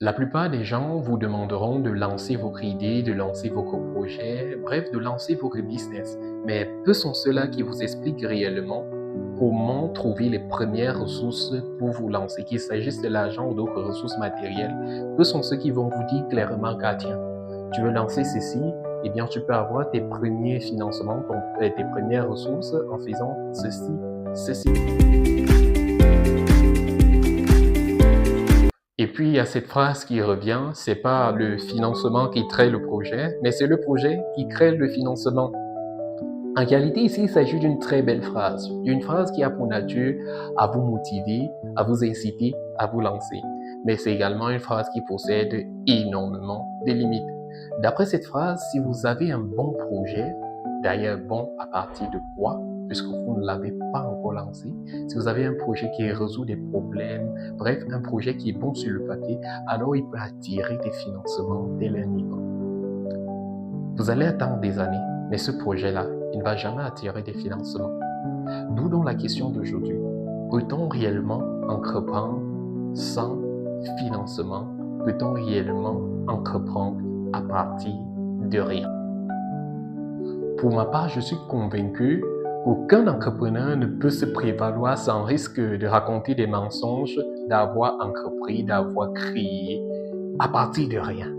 La plupart des gens vous demanderont de lancer votre idée, de lancer votre projet, bref, de lancer votre business. Mais peu sont ceux-là qui vous expliquent réellement comment trouver les premières ressources pour vous lancer, qu'il s'agisse de l'argent ou d'autres ressources matérielles. Peu sont ceux qui vont vous dire clairement qu'à tiens, tu veux lancer ceci, eh bien tu peux avoir tes premiers financements, tes premières ressources en faisant ceci, ceci. Et puis, il y a cette phrase qui revient, c'est pas le financement qui crée le projet, mais c'est le projet qui crée le financement. En réalité, ici, il s'agit d'une très belle phrase, d'une phrase qui a pour nature à vous motiver, à vous inciter, à vous lancer. Mais c'est également une phrase qui possède énormément de limites. D'après cette phrase, si vous avez un bon projet, d'ailleurs bon à partir de quoi, puisque vous ne l'avez pas encore lancé, si vous avez un projet qui résout des problèmes, bref, un projet qui est bon sur le papier, alors il peut attirer des financements dès le niveau. Vous allez attendre des années, mais ce projet-là, il ne va jamais attirer des financements. D'où donc la question d'aujourd'hui. Peut-on réellement entreprendre sans financement? Peut-on réellement entreprendre à partir de rien? Pour ma part, je suis convaincu qu'aucun entrepreneur ne peut se prévaloir sans risque de raconter des mensonges, d'avoir entrepris, d'avoir créé à partir de rien.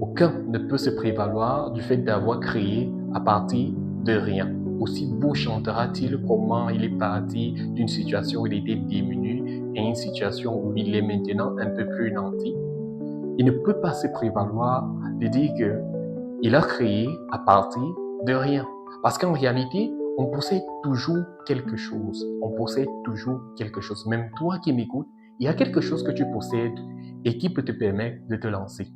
Aucun ne peut se prévaloir du fait d'avoir créé à partir de rien. Aussi beau chantera-t-il comment il est parti d'une situation où il était démuni à une situation où il est maintenant un peu plus nanti. Il ne peut pas se prévaloir de dire qu'il a créé à partir de rien. Parce qu'en réalité, on possède toujours quelque chose. On possède toujours quelque chose. Même toi qui m'écoutes, il y a quelque chose que tu possèdes et qui peut te permettre de te lancer.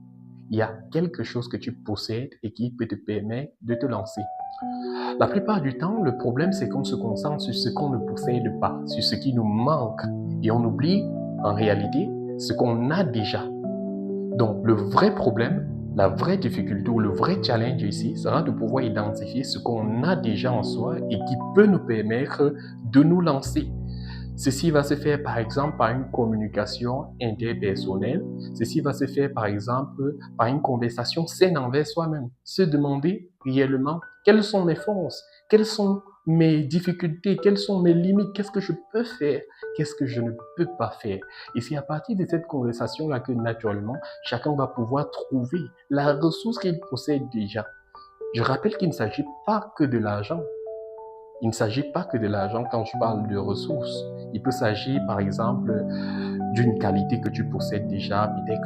Il y a quelque chose que tu possèdes et qui peut te permettre de te lancer. La plupart du temps, le problème, c'est qu'on se concentre sur ce qu'on ne possède pas, sur ce qui nous manque. Et on oublie, en réalité, ce qu'on a déjà. Donc, le vrai problème, la vraie difficulté ou le vrai challenge ici sera de pouvoir identifier ce qu'on a déjà en soi et qui peut nous permettre de nous lancer. Ceci va se faire par exemple par une communication interpersonnelle. Ceci va se faire par exemple par une conversation saine envers soi-même. Se demander réellement quelles sont mes forces, quelles sont mes difficultés, quelles sont mes limites, qu'est-ce que je peux faire, qu'est-ce que je ne peux pas faire. Et c'est à partir de cette conversation-là que naturellement, chacun va pouvoir trouver la ressource qu'il possède déjà. Je rappelle qu'il ne s'agit pas que de l'argent. Il ne s'agit pas que de l'argent quand je parle de ressources. Il peut s'agir, par exemple, d'une qualité que tu possèdes déjà, peut-être